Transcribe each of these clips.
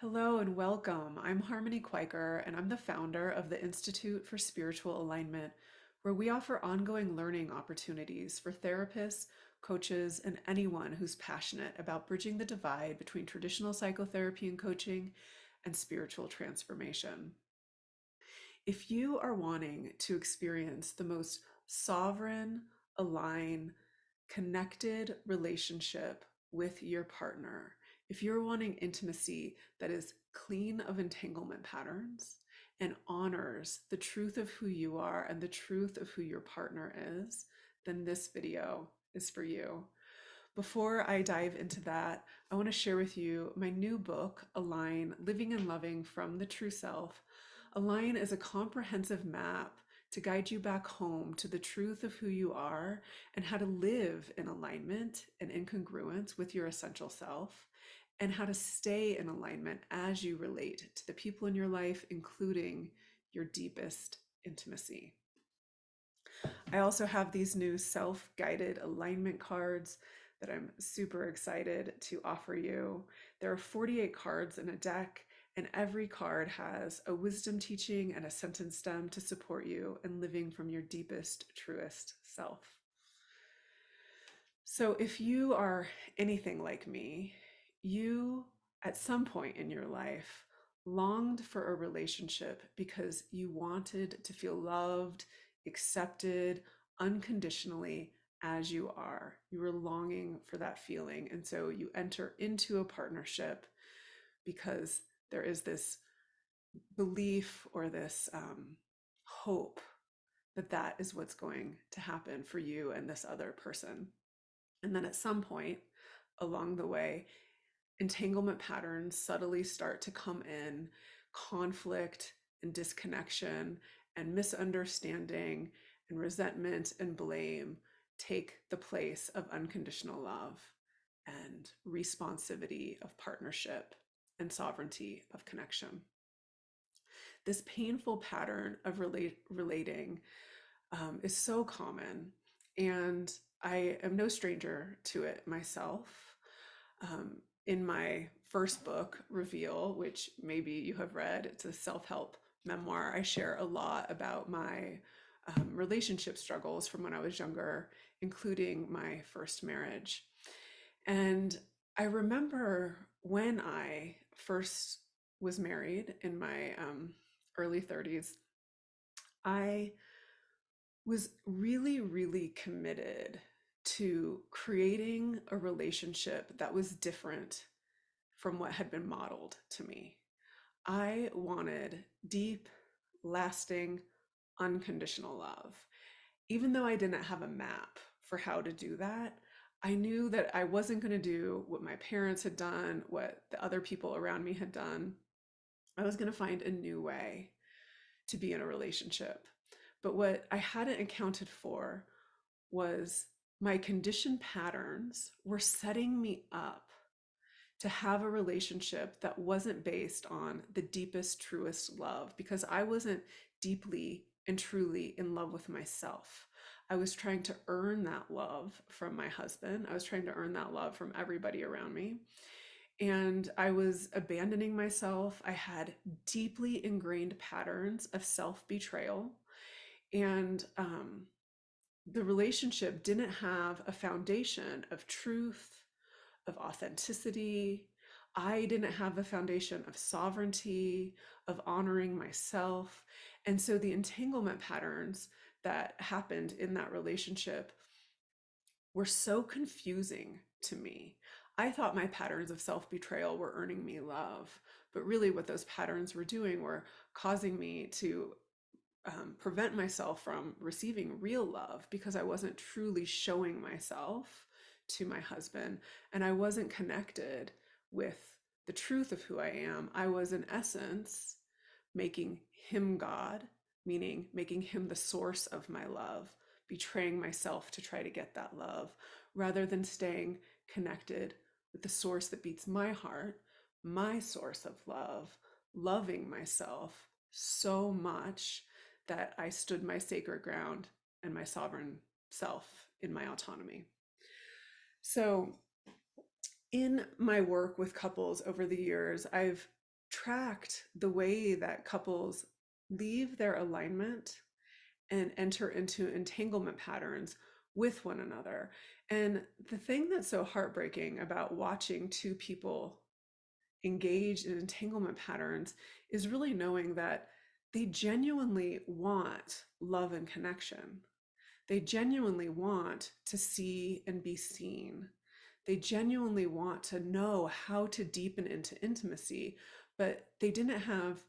Hello and welcome. I'm Harmony Quaker, and I'm the founder of the Institute for Spiritual Alignment, where we offer ongoing learning opportunities for therapists, coaches, and anyone who's passionate about bridging the divide between traditional psychotherapy and coaching and spiritual transformation. If you are wanting to experience the most sovereign, aligned, connected relationship with your partner, if you're wanting intimacy that is clean of entanglement patterns and honors the truth of who you are and the truth of who your partner is, then this video is for you. Before I dive into that, I want to share with you my new book, Align Living and Loving from the True Self. Align is a comprehensive map to guide you back home to the truth of who you are and how to live in alignment and in congruence with your essential self, and how to stay in alignment as you relate to the people in your life, including your deepest intimacy. I also have these new self-guided alignment cards that I'm super excited to offer you. There are 48 cards in a deck, and every card has a wisdom teaching and a sentence stem to support you in living from your deepest, truest self. So if you are anything like me, you at some point in your life longed for a relationship because you wanted to feel loved, accepted unconditionally as you are. You were longing for that feeling. And so you enter into a partnership because there is this belief or this hope that that is what's going to happen for you and this other person. And then at some point along the way, entanglement patterns subtly start to come in, conflict and disconnection and misunderstanding and resentment and blame take the place of unconditional love and responsivity of partnership and sovereignty of connection. This painful pattern of relating is so common, and I am no stranger to it myself. In my first book, Reveal, which maybe you have read, it's a self-help memoir, I share a lot about my relationship struggles from when I was younger, including my first marriage. And I remember when I first was married in my early 30s, I was really, really committed to creating a relationship that was different from what had been modeled to me. I wanted deep, lasting, unconditional love. Even though I didn't have a map for how to do that, I knew that I wasn't going to do what my parents had done, what the other people around me had done. I was going to find a new way to be in a relationship. But what I hadn't accounted for was my conditioned patterns were setting me up to have a relationship that wasn't based on the deepest, truest love, because I wasn't deeply and truly in love with myself. I was trying to earn that love from my husband. I was trying to earn that love from everybody around me. And I was abandoning myself. I had deeply ingrained patterns of self-betrayal. And the relationship didn't have a foundation of truth, of authenticity. I didn't have a foundation of sovereignty, of honoring myself. And so the entanglement patterns that happened in that relationship were so confusing to me. I thought my patterns of self-betrayal were earning me love, but really what those patterns were doing were causing me to prevent myself from receiving real love, because I wasn't truly showing myself to my husband and I wasn't connected with the truth of who I am. I was, in essence, making him God, meaning making him the source of my love, betraying myself to try to get that love, rather than staying connected with the source that beats my heart, my source of love, loving myself so much that I stood my sacred ground and my sovereign self in my autonomy. So in my work with couples over the years, I've tracked the way that couples leave their alignment and enter into entanglement patterns with one another. And the thing that's so heartbreaking about watching two people engage in entanglement patterns is really knowing that they genuinely want love and connection. They genuinely want to see and be seen. They genuinely want to know how to deepen into intimacy, but they didn't have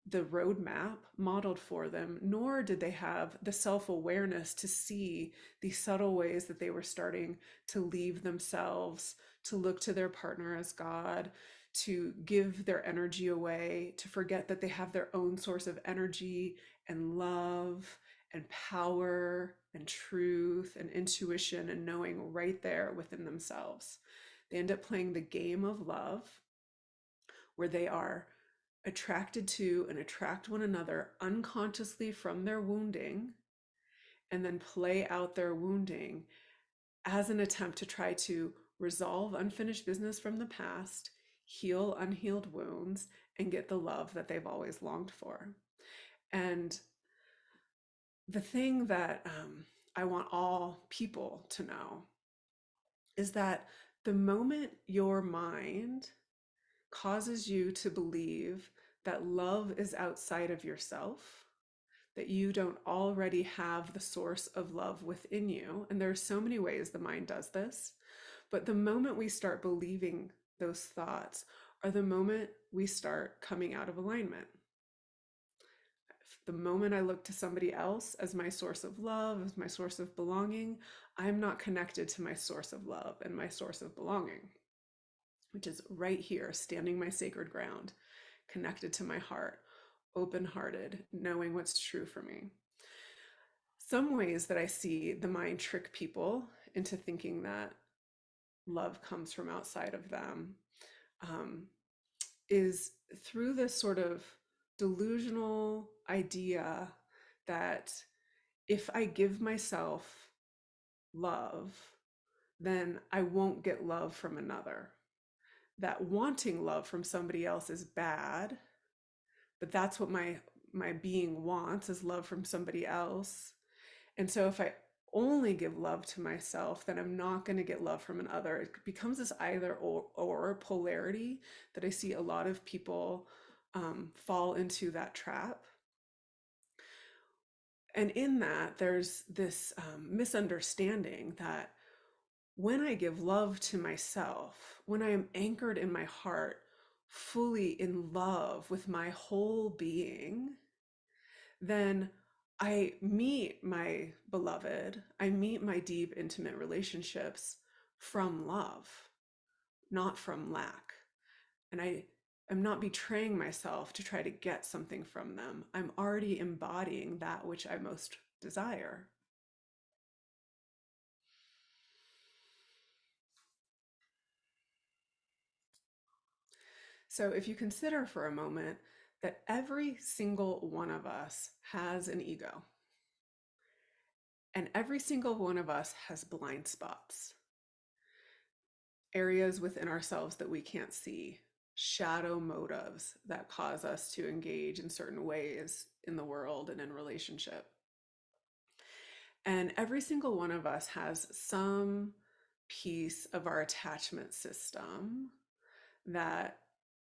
the roadmap modeled for them, nor did they have the self awareness to see the subtle ways that they were starting to leave themselves, to look to their partner as God, to give their energy away, to forget that they have their own source of energy and love and power and truth and intuition and knowing right there within themselves. They end up playing the game of love where they are attracted to and attract one another unconsciously from their wounding, and then play out their wounding as an attempt to try to resolve unfinished business from the past, heal unhealed wounds, and get the love that they've always longed for. And the thing that I want all people to know is that the moment your mind causes you to believe that love is outside of yourself, that you don't already have the source of love within you. And there are so many ways the mind does this. But the moment we start believing those thoughts are the moment we start coming out of alignment. The moment I look to somebody else as my source of love, as my source of belonging, I'm not connected to my source of love and my source of belonging, which is right here, standing my sacred ground, connected to my heart, open hearted, knowing what's true for me. Some ways that I see the mind trick people into thinking that love comes from outside of them um, is through this sort of delusional idea that if I give myself love, then I won't get love from another. That wanting love from somebody else is bad, but that's what my being wants, is love from somebody else. And so if I only give love to myself, then I'm not going to get love from another. It becomes this either or polarity that I see a lot of people fall into that trap. And in that, there's this misunderstanding that when I give love to myself, when I am anchored in my heart, fully in love with my whole being, then I meet my beloved, I meet my deep, intimate relationships from love, not from lack. And I am not betraying myself to try to get something from them. I'm already embodying that which I most desire. So if you consider for a moment that every single one of us has an ego, and every single one of us has blind spots, areas within ourselves that we can't see, shadow motives that cause us to engage in certain ways in the world and in relationship. And every single one of us has some piece of our attachment system that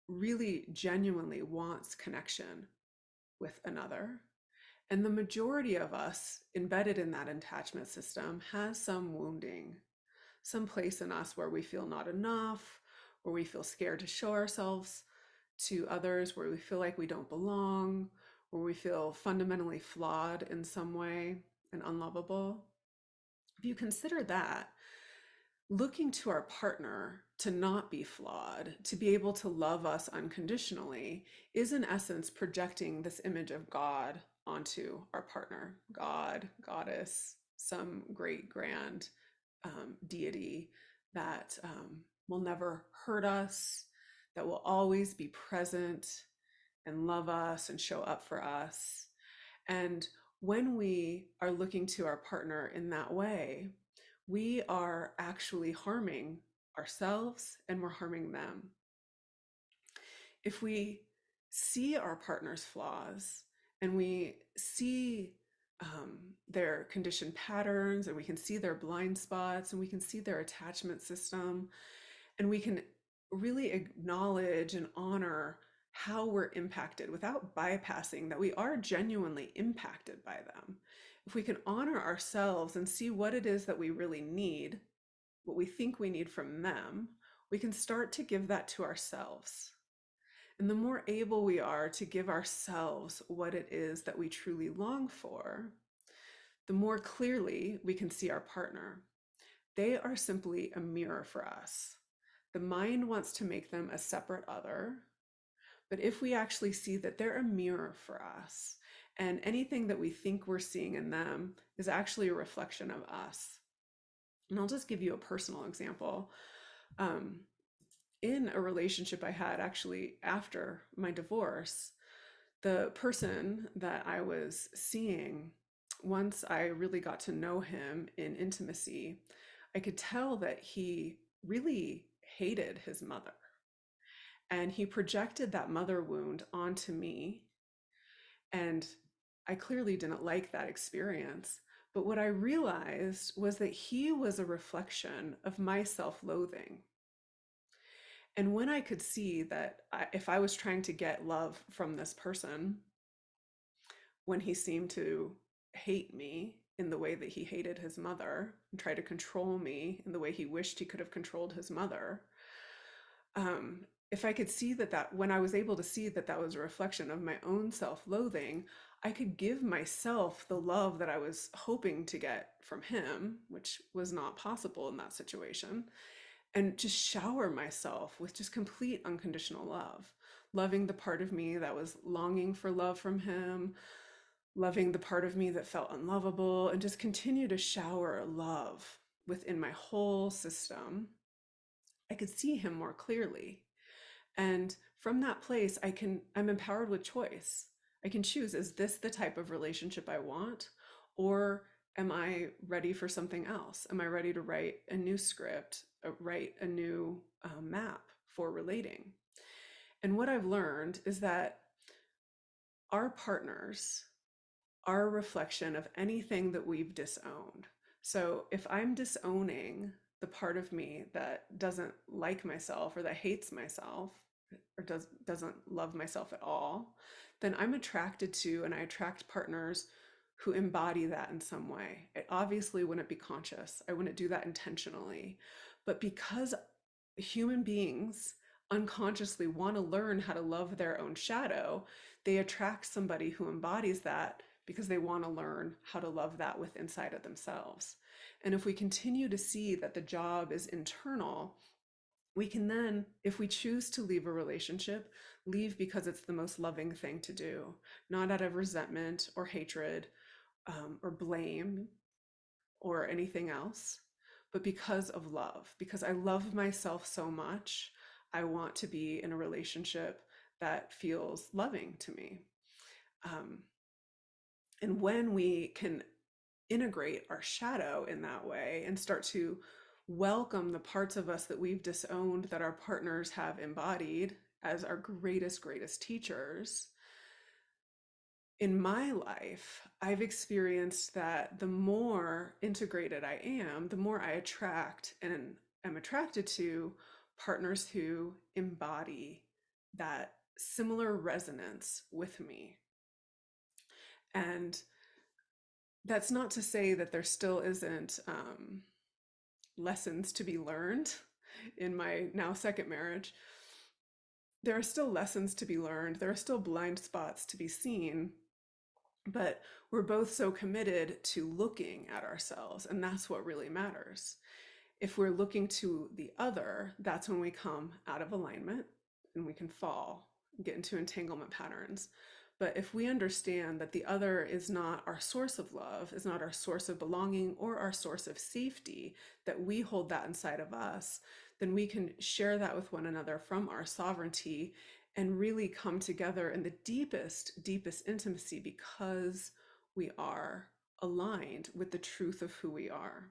really genuinely wants connection with another. And the majority of us embedded in that attachment system has some wounding, some place in us where we feel not enough, where we feel scared to show ourselves to others, where we feel like we don't belong, where we feel fundamentally flawed in some way and unlovable. If you consider that, looking to our partner to not be flawed, to be able to love us unconditionally, is in essence projecting this image of God onto our partner. God, goddess, some great grand deity that will never hurt us, that will always be present and love us and show up for us. And when we are looking to our partner in that way, we are actually harming ourselves and we're harming them. If we see our partner's flaws and we see their conditioned patterns, and we can see their blind spots, and we can see their attachment system, and we can really acknowledge and honor how we're impacted without bypassing that we are genuinely impacted by them. If we can honor ourselves and see what it is that we really need, what we think we need from them, we can start to give that to ourselves. And the more able we are to give ourselves what it is that we truly long for, the more clearly we can see our partner. They are simply a mirror for us. The mind wants to make them a separate other, but if we actually see that they're a mirror for us, and anything that we think we're seeing in them is actually a reflection of us. And I'll just give you a personal example. Um, in a relationship I had actually after my divorce, the person that I was seeing, once I really got to know him in intimacy, I could tell that he really hated his mother. And he projected that mother wound onto me. And I clearly didn't like that experience. But what I realized was that he was a reflection of my self loathing. And when I could see that if I was trying to get love from this person, when he seemed to hate me in the way that he hated his mother and try to control me in the way he wished he could have controlled his mother, if I could see that when I was able to see that that was a reflection of my own self-loathing, I could give myself the love that I was hoping to get from him, which was not possible in that situation, and just shower myself with just complete unconditional love, loving the part of me that was longing for love from him, loving the part of me that felt unlovable, and just continue to shower love within my whole system. I could see him more clearly. And from that place, I'm empowered with choice. I can choose, is this the type of relationship I want? Or am I ready for something else? Am I ready to write a new script, write a new map for relating? And what I've learned is that our partners are a reflection of anything that we've disowned. So if I'm disowning the part of me that doesn't like myself or that hates myself or doesn't love myself at all, then I'm attracted to and I attract partners who embody that in some way. It obviously wouldn't be conscious. I wouldn't do that intentionally. But because human beings unconsciously want to learn how to love their own shadow, they attract somebody who embodies that because they want to learn how to love that with inside of themselves. And if we continue to see that the job is internal, we can then, if we choose to leave a relationship, leave because it's the most loving thing to do, not out of resentment or hatred or blame or anything else, but because of love, because I love myself so much. I want to be in a relationship that feels loving to me. Um, and when we can integrate our shadow in that way and start to welcome the parts of us that we've disowned that our partners have embodied as our greatest teachers, in my life, I've experienced that the more integrated I am, the more I attract and am attracted to partners who embody that similar resonance with me. And that's not to say that there still isn't lessons to be learned in my now second marriage. There are still lessons to be learned. There are still blind spots to be seen, but we're both so committed to looking at ourselves, and that's what really matters. If we're looking to the other, that's when we come out of alignment and we can fall, get into entanglement patterns. But if we understand that the other is not our source of love, is not our source of belonging or our source of safety, that we hold that inside of us, then we can share that with one another from our sovereignty and really come together in the deepest intimacy because we are aligned with the truth of who we are.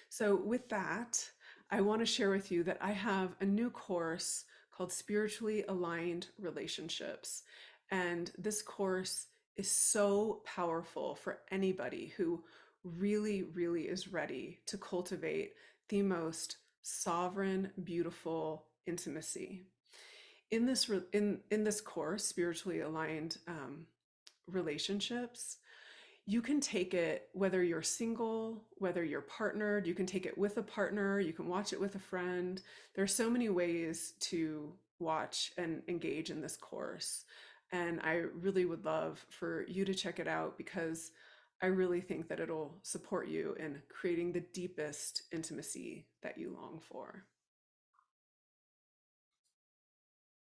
So with that, I want to share with you that I have a new course called Spiritually Aligned Relationships. And this course is so powerful for anybody who really, really is ready to cultivate the most sovereign, beautiful intimacy. In this course, Spiritually Aligned Relationships, you can take it whether you're single, whether you're partnered, you can take it with a partner, you can watch it with a friend. There are so many ways to watch and engage in this course. And I really would love for you to check it out because I really think that it'll support you in creating the deepest intimacy that you long for.